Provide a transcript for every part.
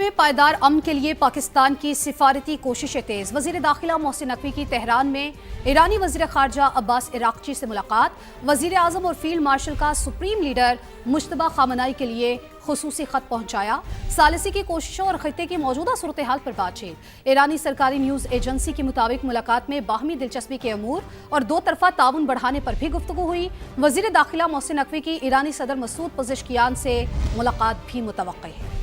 में पायदार अमन के लिए पाकिस्तान की सिफारती कोशिशें तेज। वजीर दाखिला मोहसिन नकवी की तेहरान में ईरानी वजीर खारजा अब्बास इराक्ची से मुलाकात। वजीर आजम और फील्ड मार्शल का सुप्रीम लीडर मुश्तबा खामनाई के लिए खुसूसी खत पहुंचाया। सालिसी की कोशिशों और खित्ते की मौजूदा सूरत हाल पर बातचीत। ईरानी सरकारी न्यूज एजेंसी के मुताबिक मुलाकात में बाहमी दिलचस्पी के अमूर और दो तरफा ताउन बढ़ाने पर भी गुफ्तगू हुई। वजीर दाखिला मोहसिन नकवी की ईरानी सदर मसूद पज़ेश्कियान से मुलाकात भी मुतवक्किल है।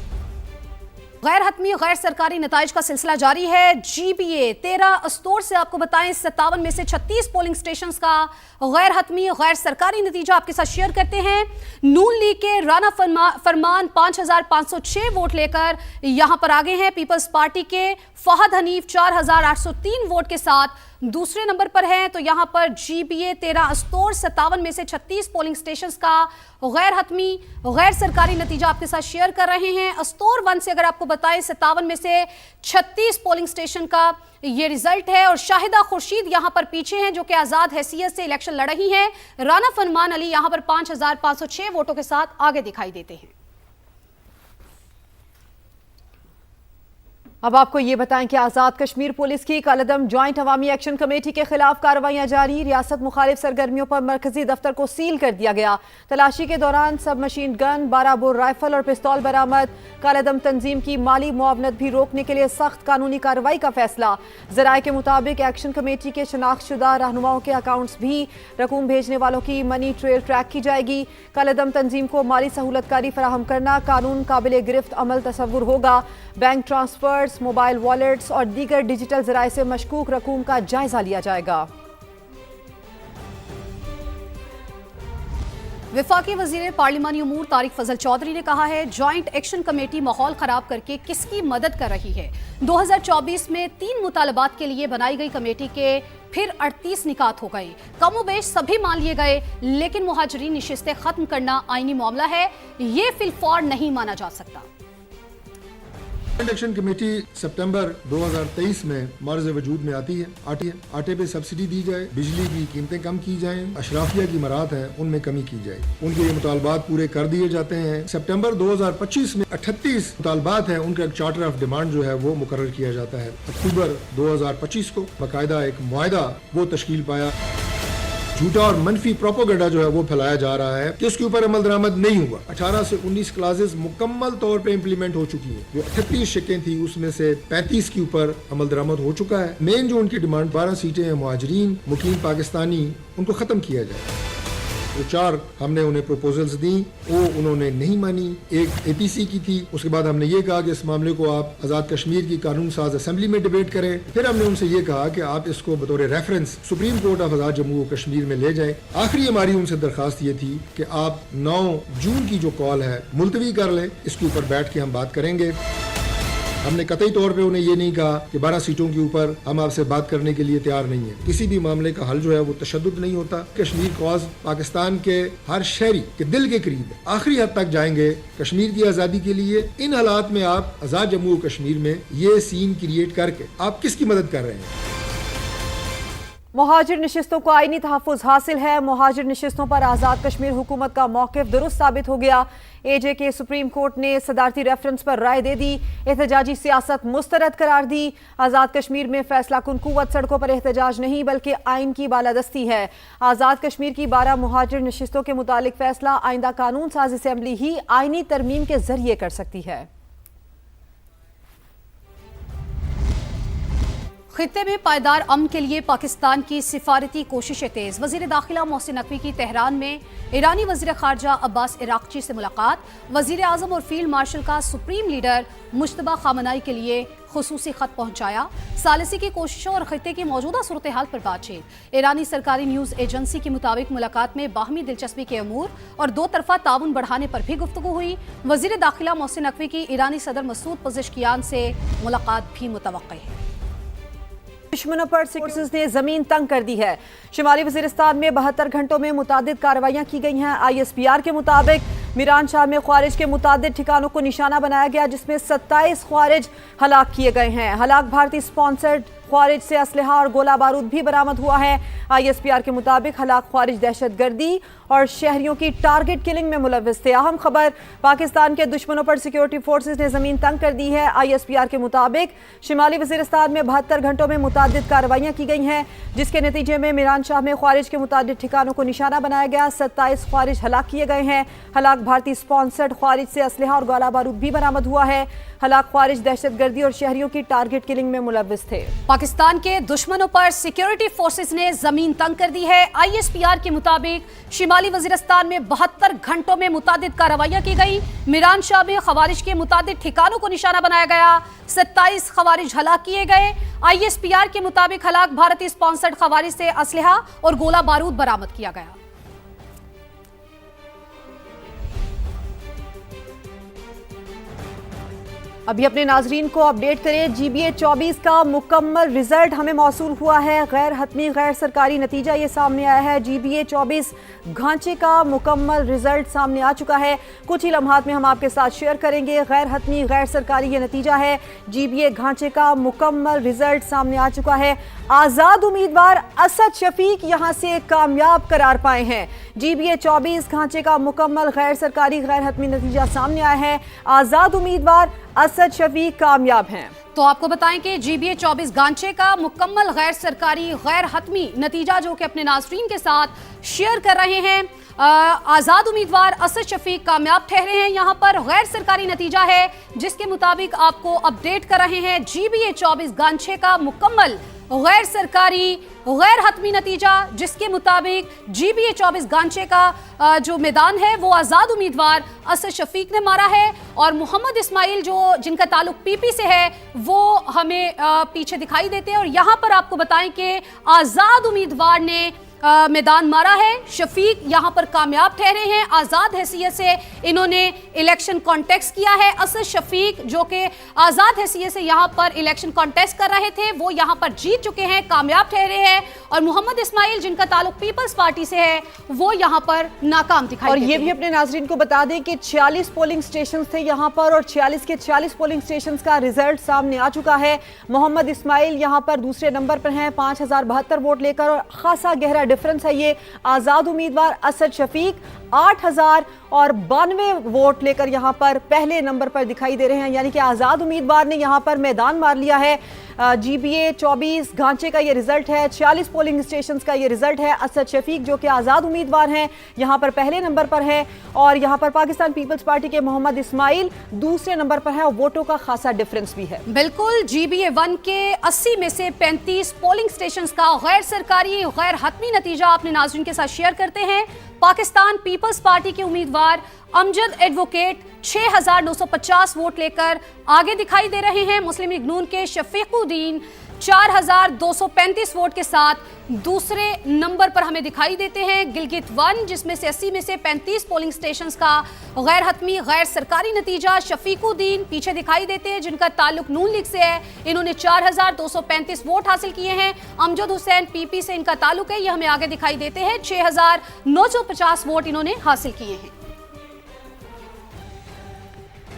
गैर हतमी गैर सरकारी नताइज का सिलसिला जारी है। GBA 13 अस्तोर से आपको बताएं 57 में से 36 पोलिंग स्टेशन का गैर हतमी गैर सरकारी नतीजा आपके साथ शेयर करते हैं। नून लीग के राना फरमान 5506 वोट लेकर यहां पर आगे हैं। पीपल्स पार्टी के फहद हनीफ 4803 वोट के साथ दूसरे नंबर पर हैं। तो यहां पर GBA 13 अस्तोर 57 में से 36 पोलिंग स्टेशंस का गैर हतमी गैर सरकारी नतीजा आपके साथ शेयर कर रहे हैं। अस्तोर 1 से अगर आपको बताएं 57 में से 36 पोलिंग स्टेशन का ये रिजल्ट है और शाहिदा खुर्शीद यहां पर पीछे हैं जो कि आजाद हैसियत से इलेक्शन लड़ रही हैं। राना फरमान अली यहां पर 5506 वोटों के साथ आगे दिखाई देते हैं। अब आपको ये बताएं कि आज़ाद कश्मीर पुलिस की कालेदम ज्वाइंट अवामी एक्शन कमेटी के खिलाफ कार्रवाइयां जारी। रियासत मुखालिफ सरगर्मियों पर मरकजी दफ्तर को सील कर दिया गया। तलाशी के दौरान सब मशीन गन, 12 बोर राइफल और पिस्तौल बरामद। कालेदम तंजीम की माली मुआवनत भी रोकने के लिए सख्त कानूनी कार्रवाई का फैसला। ज़राए के मुताबिक एक्शन कमेटी के शनाख्तशुदा रहनुमाओं के अकाउंट्स भी रकूम भेजने वालों की मनी ट्रेल ट्रैक की जाएगी। कालेदम तंजीम को माली सहूलतकारी फराहम करना कानून काबिल गिरफ्त अमल तस्वुर होगा। बैंक ट्रांसफर, मोबाइल वॉलेट्स और दीगर डिजिटल जराए से मशकूक रकूम का जायजा लिया जाएगा। वफाकी वजीर पार्लिमानी उमूर तारिक फजल चौधरी ने कहा है ज्वाइंट एक्शन कमेटी माहौल खराब करके किसकी मदद कर रही है। 2024 में 3 मुतालबात के लिए बनाई गई कमेटी के फिर 38 निकात हो गए। कमोबेश सभी मान लिए गए, लेकिन मुहाजिरीन नशिस्तें खत्म करना आईनी मामला है, ये फिलफौर नहीं माना जा सकता। एक्शन कमेटी सितंबर 2023 में मर्ज वजूद में आती है। आटे पे सब्सिडी दी जाए, बिजली की कीमतें कम की जाएं, अशराफिया की मराहत है उनमें कमी की जाए। उनके ये मुतालबात पूरे कर दिए जाते हैं। सितंबर 2025 में 38 मुतालबात हैं, उनका एक चार्टर ऑफ डिमांड जो है वो मुकर्रर किया जाता है। अक्टूबर 2025 को बाकायदा एक मुआहदा वो तश्कील पाया। झूठा और मनफी प्रोपोगंडा जो है वो फैलाया जा रहा है कि उसके ऊपर अमल दरामद नहीं हुआ। 18 से 19 क्लासेस मुकम्मल तौर पे इम्प्लीमेंट हो चुकी हैं। जो 38 शिकें थी उसमें से 35 के ऊपर अमल दरामद हो चुका है। मेन जो उनकी डिमांड 12 सीटें हैं मुहाजिरीन मुकीम पाकिस्तानी, उनको खत्म किया जाए। तो 4 हमने उन्हें प्रपोजल्स दी, वो उन्होंने नहीं मानी। एक APC की थी, उसके बाद हमने ये कहा कि इस मामले को आप आज़ाद कश्मीर की कानून साज असेंबली में डिबेट करें। फिर हमने उनसे ये कहा कि आप इसको बतौर रेफरेंस सुप्रीम कोर्ट ऑफ आज़ाद जम्मू कश्मीर में ले जाएं। आखिरी हमारी उनसे दरखास्त ये थी कि आप 9 जून की जो कॉल है मुलतवी कर लें, इसके ऊपर बैठ के हम बात करेंगे। हमने कतई तौर पे उन्हें ये नहीं कहा कि 12 सीटों के ऊपर हम आपसे बात करने के लिए तैयार नहीं है। किसी भी मामले का हल जो है वो तशद्दुद नहीं होता। कश्मीर कॉज पाकिस्तान के हर शहरी के दिल के करीब है। आखिरी हद तक जाएंगे कश्मीर की आज़ादी के लिए। इन हालात में आप आज़ाद जम्मू कश्मीर में ये सीन क्रिएट करके आप किसकी मदद कर रहे हैं। मुहाजिर नशिस्तों को आईनी तहफ़्फ़ुज़ हासिल है। मुहाजिर नशिस्तों पर आज़ाद कश्मीर हुकूमत का मौक़िफ़ दुरुस्त साबित हो गया। AJ के सुप्रीम कोर्ट ने सदारती रेफरेंस पर राय दे दी। एहतजाजी सियासत मुस्तरद करार दी। आज़ाद कश्मीर में फैसला कुन कुव्वत सड़कों पर एहतजाज नहीं बल्कि आइन की बालादस्ती है। आज़ाद कश्मीर की 12 मुहाजिर नशिस्तों के मुतालिक फैसला आइंदा कानून साज असेंबली ही आइनी तरमीम के जरिए कर सकती है। खित्ते में पायदार अमन के लिए पाकिस्तान की सिफारती कोशिशें तेज। वजीर दाखिला मोहसिन नकवी की तेहरान में ईरानी वजीर खारजा अब्बास इराक्ची से मुलाकात। वजीर आजम और फील्ड मार्शल का सुप्रीम लीडर मुश्तबा खामनाई के लिए खुसूसी खत पहुंचाया। सालिसी की कोशिशों और खित्ते की मौजूदा सूरत हाल पर बातचीत। ईरानी सरकारी न्यूज एजेंसी के मुताबिक मुलाकात में बाहमी दिलचस्पी के अमूर और दो तरफा ताउन बढ़ाने पर भी गुफ्तगू हुई। वजीर दाखिला मोहसिन नकवी की ईरानी सदर मसूद पज़ेश्कियान से मुलाकात भी मुतवक्किल है। दुश्मनों पर फोर्सेस ने जमीन तंग कर दी है। शुमाली वजीरिस्तान में 72 घंटों में मुतादिद कार्रवाइयां की गई हैं। ISPR के मुताबिक मीरान शाह में ख्वारिज के मुतादिद ठिकानों को निशाना बनाया गया, जिसमें 27 ख्वारिज हलाक किए गए हैं। हलाक भारतीय स्पॉन्सर्ड ख्वारिज से असलहा और गोला बारूद भी बरामद हुआ है। ISPR के मुताबिक हलाक ख्वारिज दहशतगर्दी और शहरियों की टारगेट किलिंग में मुलव्विस थे। अहम खबर, पाकिस्तान के दुश्मनों पर सिक्योरिटी फोर्सेज ने ज़मीन तंग कर दी है। ISPR के मुताबिक शिमाली वज़ीरिस्तान में 72 घंटों में मुतादिद कार्रवाइयाँ की गई हैं, जिसके नतीजे में मीरान शाह में ख्वारिज के मुतादिद ठिकानों को निशाना बनाया गया। 27 ख्वारिज हलाक किए गए हैं। हलाक भारतीय स्पॉन्सर्ड ख्वारिज से असलहा और गोला बारूद भी बरामद हुआ है। हलाक ख्वारिज दहशतगर्दी और शहरियों की टारगेट किलिंग में मुलव्विस थे। पाकिस्तान के दुश्मनों पर सिक्योरिटी फोर्सेज ने जमीन तंग कर दी है। ISPR के मुताबिक शिमाली वज़ीरिस्तान में 72 घंटों में मुतादिद कार्रवाइयाँ की गई। मीरान शाह में ख्वारिज के मुतादिद ठिकानों को निशाना बनाया गया। 27 ख्वारिज हलाक किए गए। ISPR के मुताबिक हलाक भारतीय स्पॉन्सर्ड ख्वारिज से असलहा और गोला बारूद बरामद किया गया। अभी अपने नाजरीन को अपडेट करें, GBA 24 का मुकम्मल रिजल्ट हमें मौसूल हुआ है। गैर हतमी गैर सरकारी नतीजा ये सामने आया है। GBA 24 घांचे का मुकम्मल रिजल्ट सामने आ चुका है। कुछ ही लम्हात में हम आपके साथ शेयर करेंगे। गैर हतमी गैर सरकारी ये नतीजा है। GBA घांचे का मुकम्मल रिजल्ट सामने आ चुका है। आज़ाद उम्मीदवार असद शफीक यहाँ से कामयाब करार पाए हैं। GBA 24 घांचे का मुकम्मल गैर सरकारी गैर हतमी नतीजा सामने आया है। आज़ाद उम्मीदवार असद शफीक कामयाब हैं। तो आपको बताएं कि GBA 24 गांचे का मुकम्मल गैर सरकारी गैर हतमी नतीजा जो कि अपने नाज़रीन के साथ शेयर कर रहे हैं। आज़ाद उम्मीदवार असद शफीक कामयाब ठहरे हैं। यहाँ पर गैर सरकारी नतीजा है जिसके मुताबिक आपको अपडेट कर रहे हैं। GBA 24 गांचे का मुकम्मल गैर सरकारी गैर हतमी नतीजा जिसके मुताबिक GBA 24 गांचे का जो मैदान है वो आज़ाद उम्मीदवार असद शफीक ने मारा है और मोहम्मद इस्माइल जो जिनका ताल्लुक PP से है वो हमें पीछे दिखाई देते हैं। और यहाँ पर आपको बताएं कि आज़ाद उम्मीदवार ने मैदान मारा है। शफीक यहाँ पर कामयाब ठहरे हैं। आज़ाद हैसियत से इन्होंने इलेक्शन कॉन्टेस्ट किया है। असद शफीक जो कि आज़ाद हैसियत से यहाँ पर इलेक्शन कॉन्टेस्ट कर रहे थे वो यहाँ पर जीत चुके हैं, कामयाब ठहरे हैं। और मोहम्मद इस्माइल जिनका ताल्लुक पीपल्स पार्टी से है वो यहाँ पर नाकाम दिखाई और देते ये भी अपने नाजरीन को बता दें कि 46 पोलिंग स्टेशन थे यहाँ पर और 46 के 40 पोलिंग स्टेशन का रिजल्ट सामने आ चुका है। मोहम्मद इस्माइल यहाँ पर दूसरे नंबर पर हैं 5072 वोट लेकर और खासा गहरा डिफरेंस है ये। आज़ाद उम्मीदवार असद शफीक 8092 वोट लेकर यहाँ पर पहले नंबर पर दिखाई दे रहे हैं। यानी कि आज़ाद उम्मीदवार ने यहाँ पर मैदान मार लिया है। GBA 24 घांचे का ये रिजल्ट है। 46 पोलिंग स्टेशंस का ये रिजल्ट है। असद शफीक जो कि आज़ाद उम्मीदवार हैं यहाँ पर पहले नंबर पर है और यहाँ पर पाकिस्तान पीपल्स पार्टी के मोहम्मद इस्माइल दूसरे नंबर पर है और वोटों का खासा डिफरेंस भी है। बिल्कुल GBA 1 के 80 में से 35 पोलिंग स्टेशंस का गैर सरकारी गैर हतमी नतीजा अपने नाज़रीन के साथ शेयर करते हैं। पाकिस्तान पीपल्स पार्टी के उम्मीदवार अमजद एडवोकेट 6950 वोट लेकर आगे दिखाई दे रहे हैं। मुस्लिम लीग नून के शफीकुद्दीन 4235 वोट के साथ दूसरे नंबर पर हमें दिखाई देते हैं। गिलगित 1 जिसमें से 80 में से 35 पोलिंग स्टेशंस का गैर हतमी गैर सरकारी नतीजा शफीकुद्दीन पीछे दिखाई देते हैं जिनका ताल्लुक नून लीग से है। इन्होंने 4235 वोट हासिल किए हैं। अमजद हुसैन PP से इनका ताल्लुक है, ये हमें आगे दिखाई देते हैं। 6950 वोट इन्होंने हासिल किए हैं।